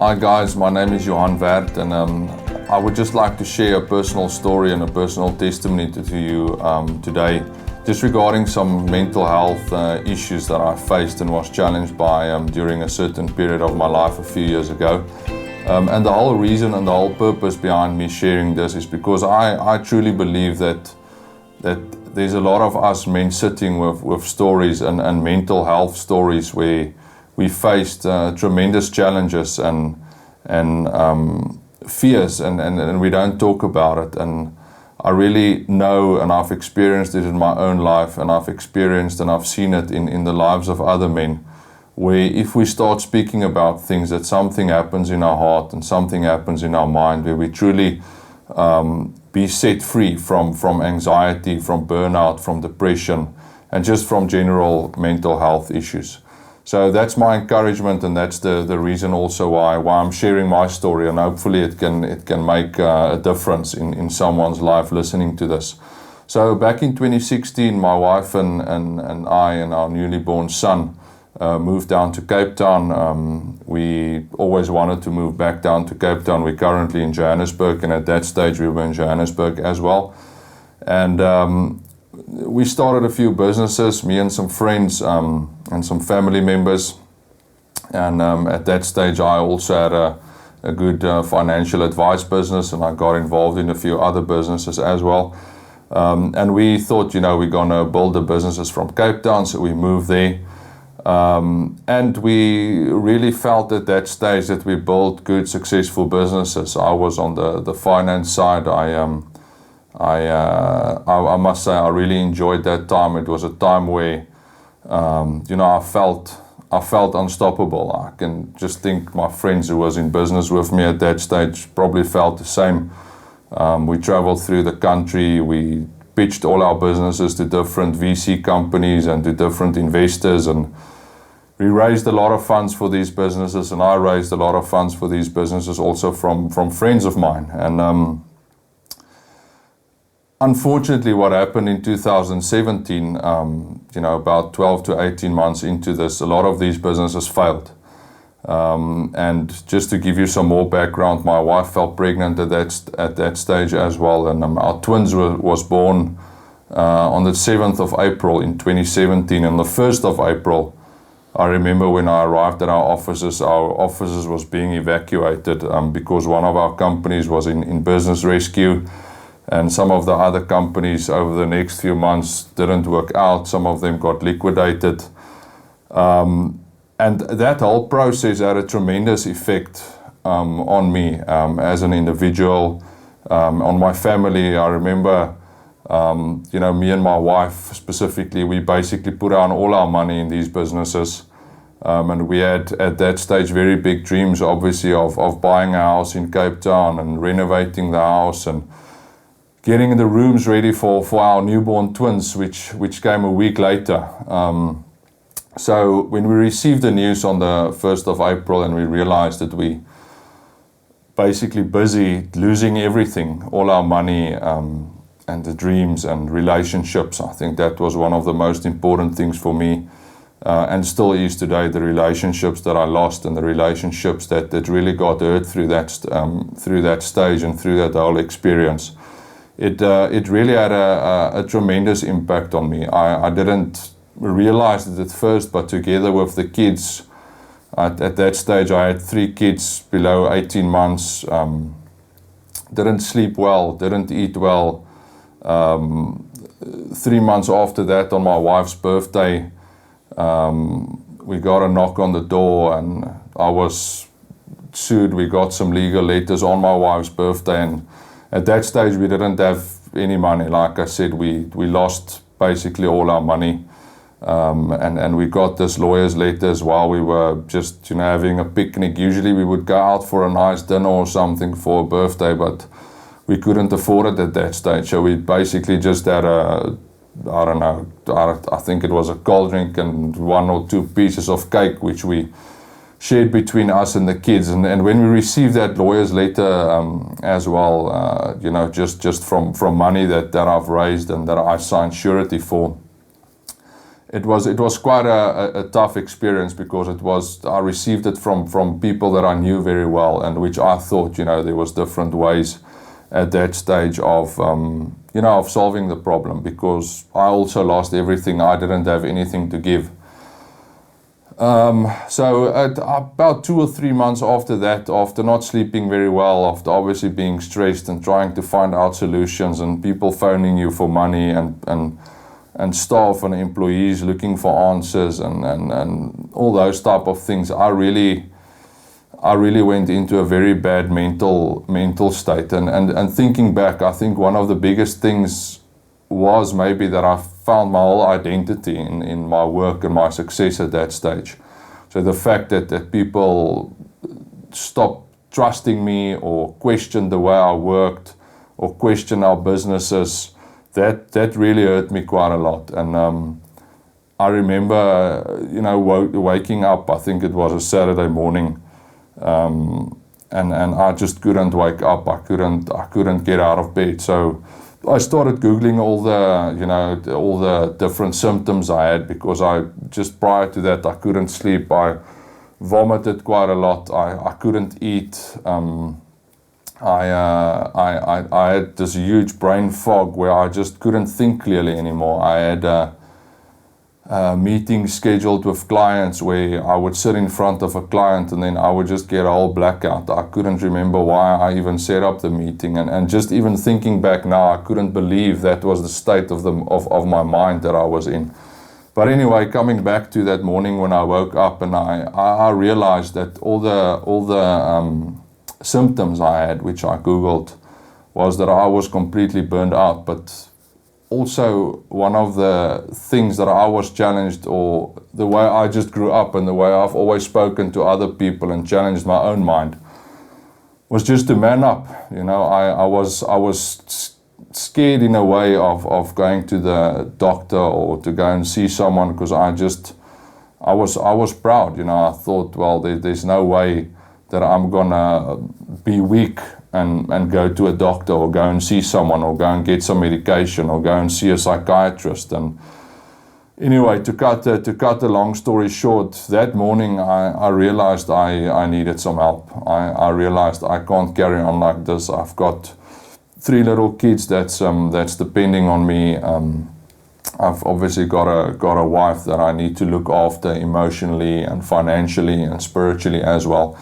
Hi guys, my name is Johan Werth, and I would just like to share a personal story and a personal testimony to you today, just regarding some mental health issues that I faced and was challenged by during a certain period of my life a few years ago. And the whole reason and the whole purpose behind me sharing this is because I truly believe that there's a lot of us men sitting with stories and mental health stories where we faced tremendous challenges and fears, and we don't talk about it. And I really know, and I've experienced it in my own life, and I've experienced and I've seen it in the lives of other men, where if we start speaking about things, that something happens in our heart and something happens in our mind, where we truly be set free from anxiety, from burnout, from depression, and just from general mental health issues. So that's my encouragement, and that's the reason also why I'm sharing my story, and hopefully it can make a difference in someone's life listening to this. So back in 2016, my wife and I and our newly born son moved down to Cape Town. We always wanted to move back down to Cape Town. We're currently in Johannesburg, and at that stage we were in Johannesburg as well. And we started a few businesses, me and some friends and some family members. And at that stage I also had a good financial advice business, and I got involved in a few other businesses as well. And we thought, we're going to build the businesses from Cape Town, so we moved there. And we really felt at that stage that we built good, successful businesses. I was on the finance side. I must say I really enjoyed that time. It was a time where, I felt unstoppable. I can just think my friends who was in business with me at that stage probably felt the same. We traveled through the country. We pitched all our businesses to different VC companies and to different investors, and we raised a lot of funds for these businesses, and I raised a lot of funds for these businesses also from friends of mine. And unfortunately, what happened in 2017, about 12 to 18 months into this, a lot of these businesses failed. And just to give you some more background, my wife fell pregnant at that stage as well, and our twins was born on the 7th of April in 2017. And the 1st of April, I remember when I arrived at our offices was being evacuated because one of our companies was in business rescue. And some of the other companies over the next few months didn't work out. Some of them got liquidated. And that whole process had a tremendous effect on me as an individual, on my family. I remember, me and my wife specifically, we basically put down all our money in these businesses. And we had at that stage very big dreams, obviously, of buying a house in Cape Town and renovating the house and getting the rooms ready for our newborn twins, which came a week later. So when we received the news on the 1st of April and we realized that we basically busy losing everything, all our money and the dreams and relationships, I think that was one of the most important things for me, and still is today, the relationships that I lost and the relationships that really got hurt through that stage and through that whole experience. It really had a tremendous impact on me. I didn't realize it at first, but together with the kids, at that stage I had 3 kids below 18 months, didn't sleep well, didn't eat well. 3 months after that, on my wife's birthday, we got a knock on the door, and I was sued. We got some legal letters on my wife's birthday, and at that stage, we didn't have any money. Like I said, we lost basically all our money. And we got this lawyer's letters while we were just, having a picnic. Usually we would go out for a nice dinner or something for a birthday, but we couldn't afford it at that stage. So we basically just had I think it was a cold drink and 1 or 2 pieces of cake, which we shared between us and the kids. And when we received that lawyer's letter as well, just from money that I've raised and that I signed surety for, it was quite a tough experience, because I received it from people that I knew very well, and which I thought, there was different ways at that stage of of solving the problem, because I also lost everything. I didn't have anything to give. So about 2 or 3 months after that, after not sleeping very well, after obviously being stressed and trying to find out solutions, and people phoning you for money, and staff and employees looking for answers, and all those type of things, I really went into a very bad mental state. And thinking back, I think one of the biggest things was maybe that I found my whole identity in my work and my success at that stage. So the fact that people stopped trusting me, or questioned the way I worked, or questioned our businesses, that really hurt me quite a lot. And I remember, waking up, I think it was a Saturday morning, and I just couldn't wake up. I couldn't get out of bed. So I started Googling all the different symptoms I had, because just prior to that, I couldn't sleep. I vomited quite a lot. I couldn't eat. I had this huge brain fog where I just couldn't think clearly anymore. I had meetings scheduled with clients where I would sit in front of a client, and then I would just get a whole blackout. I couldn't remember why I even set up the meeting, and just even thinking back now, I couldn't believe that was the state of my mind that I was in. But anyway, coming back to that morning when I woke up, and I realized that all the symptoms I had, which I Googled, was that I was completely burned out. But also, one of the things that I was challenged, or the way I just grew up and the way I've always spoken to other people and challenged my own mind, was just to man up. I was scared in a way of going to the doctor or to go and see someone, because I was proud. I thought, well, there's no way that I'm gonna be weak and go to a doctor, or go and see someone, or go and get some medication, or go and see a psychiatrist. And anyway, to cut the long story short, that morning I realized I needed some help. I realized I can't carry on like this. I've got 3 little kids that's depending on me. I've obviously got a wife that I need to look after emotionally and financially and spiritually as well.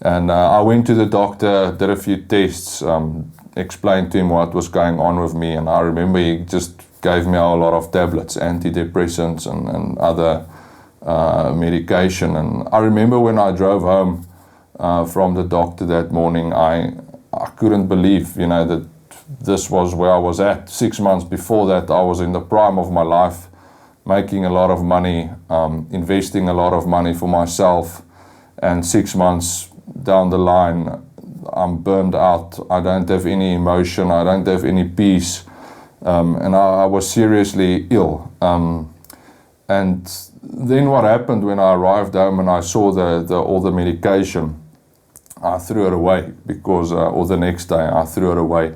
And I went to the doctor, did a few tests, explained to him what was going on with me, and I remember he just gave me a lot of tablets, antidepressants and other medication. And I remember when I drove home from the doctor that morning, I couldn't believe, that this was where I was at. 6 months before that, I was in the prime of my life, making a lot of money, investing a lot of money for myself, and 6 months down the line, I'm burned out. I don't have any emotion. I don't have any peace. And I was seriously ill. And then what happened when I arrived home and I saw all the medication, I threw it away, because, or the next day I threw it away,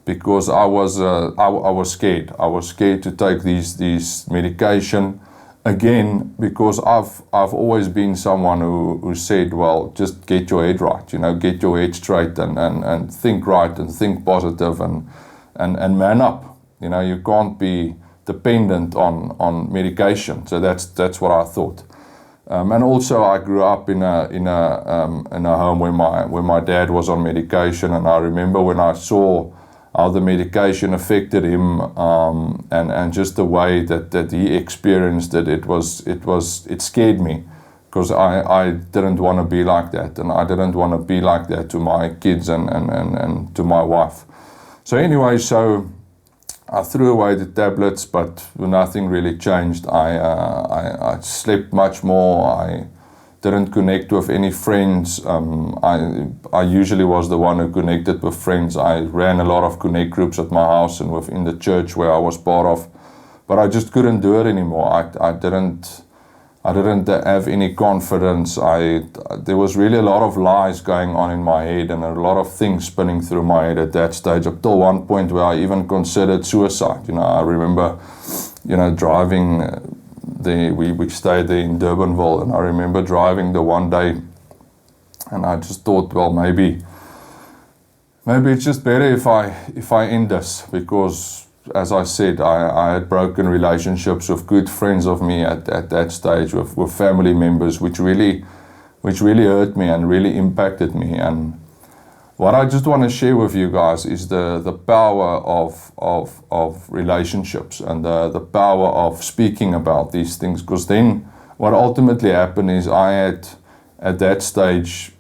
because I was scared. I was scared to take these medication. Again, because I've always been someone who said, well, just get your head right, get your head straight, and think right, and think positive, and man up. You can't be dependent on medication. So that's what I thought. And also, I grew up in a home where my dad was on medication, and I remember when I saw how the medication affected him, and just the way that he experienced it, it scared me, because I didn't want to be like that, and I didn't want to be like that to my kids and to my wife. So anyway, I threw away the tablets, but nothing really changed. I slept much more. I didn't connect with any friends. I usually was the one who connected with friends. I ran a lot of connect groups at my house and within the church where I was part of, but I just couldn't do it anymore. I didn't have any confidence. There was really a lot of lies going on in my head, and a lot of things spinning through my head at that stage, up till one point where I even considered suicide. I remember, driving we stayed there in Durbanville, and I remember driving the one day, and I just thought, well, maybe it's just better if I end this, because as I said, I had broken relationships with good friends of me at that stage, with family members, which really hurt me and really impacted me. And what I just want to share with you guys is the power of relationships, and the power of speaking about these things. Because then what ultimately happened is I had, at that stage,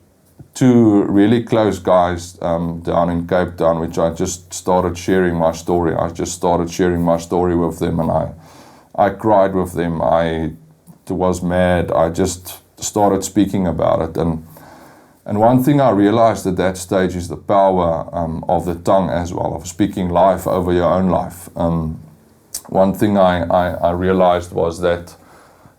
two really close guys down in Cape Town, which I just started sharing my story. I just started sharing my story with them, and I cried with them. I was mad. I just started speaking about it. And one thing I realized at that stage is the power of the tongue as well, of speaking life over your own life. One thing I realized was that,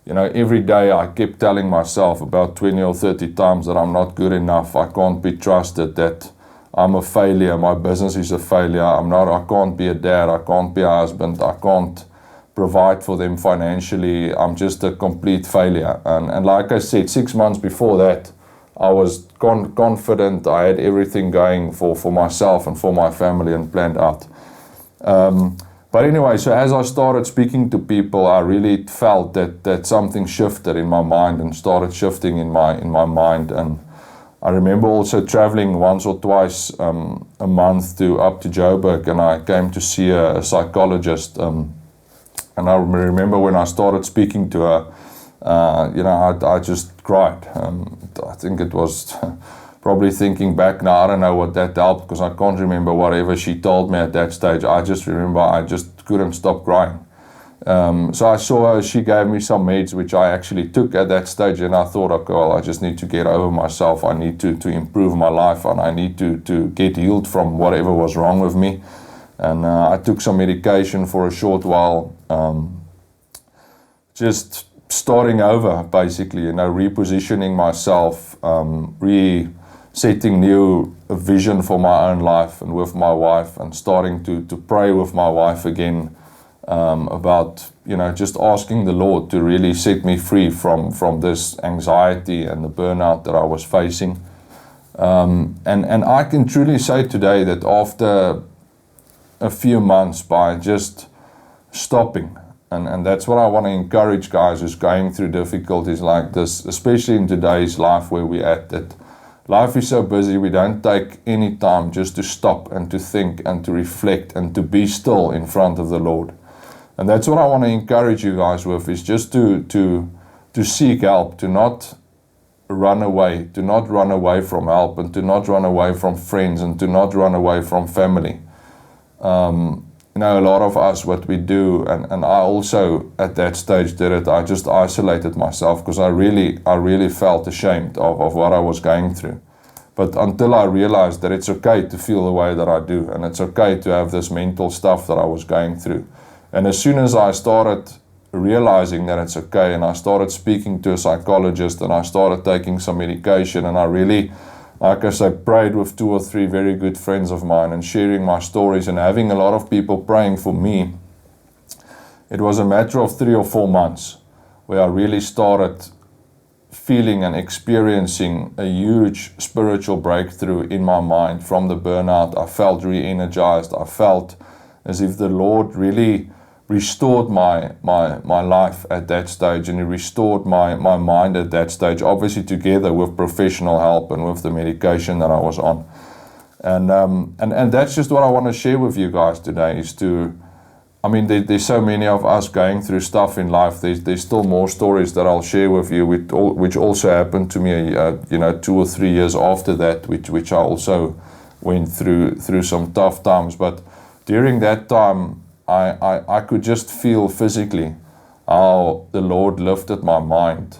every day I kept telling myself about 20 or 30 times that I'm not good enough, I can't be trusted, that I'm a failure, my business is a failure, I can't be a dad, I can't be a husband, I can't provide for them financially, I'm just a complete failure. And like I said, 6 months before that, I was confident, I had everything going for myself and for my family and planned out. But anyway, so as I started speaking to people, I really felt that something shifted in my mind and started shifting in my mind. And I remember also traveling once or twice a month up to Joburg, and I came to see a psychologist. And I remember when I started speaking to her, I just cried. I think it was probably thinking back now, I don't know what that helped, because I can't remember whatever she told me at that stage. I just remember I just couldn't stop crying. So I saw her, she gave me some meds, which I actually took at that stage, and I thought, okay, well, I just need to get over myself. I need to improve my life, and I need to get healed from whatever was wrong with me. And I took some medication for a short while, just starting over, basically, repositioning myself, setting new vision for my own life and with my wife, and starting to pray with my wife again about, just asking the Lord to really set me free from this anxiety and the burnout that I was facing. And I can truly say today that after a few months, by just stopping, and that's what I want to encourage guys who's going through difficulties like this, especially in today's life where we're at, that life is so busy, we don't take any time just to stop and to think and to reflect and to be still in front of the Lord. And that's what I want to encourage you guys with, is just to seek help, to not run away from help, and to not run away from friends, and to not run away from family. A lot of us, what we do, and I also at that stage did it, I just isolated myself, because I really felt ashamed of what I was going through. But until I realized that it's okay to feel the way that I do, and it's okay to have this mental stuff that I was going through. And as soon as I started realizing that it's okay, and I started speaking to a psychologist, and I started taking some medication, and I really, like I say, prayed with 2 or 3 very good friends of mine, and sharing my stories and having a lot of people praying for me, it was a matter of 3 or 4 months where I really started feeling and experiencing a huge spiritual breakthrough in my mind from the burnout. I felt re-energized. I felt as if the Lord really restored my life at that stage, and He restored my mind at that stage, obviously together with professional help and with the medication that I was on. And that's just what I want to share with you guys today, is there's so many of us going through stuff in life. There's still more stories that I'll share with you, which also happened to me 2 or 3 years after that, which I also went through some tough times. But during that time, I could just feel physically how the Lord lifted my mind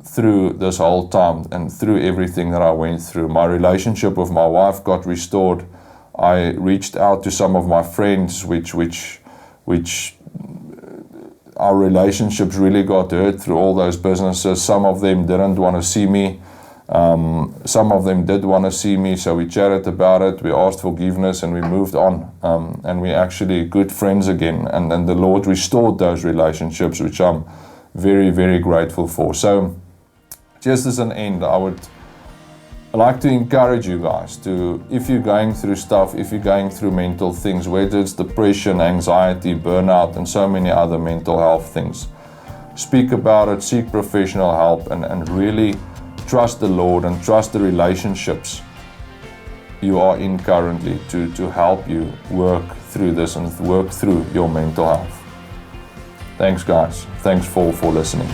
through this whole time and through everything that I went through. My relationship with my wife got restored. I reached out to some of my friends, which our relationships really got hurt through all those businesses. Some of them didn't want to see me Some of them did want to see me, so we chatted about it, we asked forgiveness, and we moved on. And we're actually good friends again. And the Lord restored those relationships, which I'm very, very grateful for. So just as an end, I would like to encourage you guys to, if you're going through stuff, if you're going through mental things, whether it's depression, anxiety, burnout, and so many other mental health things, speak about it, seek professional help, and really trust the Lord and trust the relationships you are in currently to help you work through this and work through your mental health. Thanks, guys. Thanks for listening.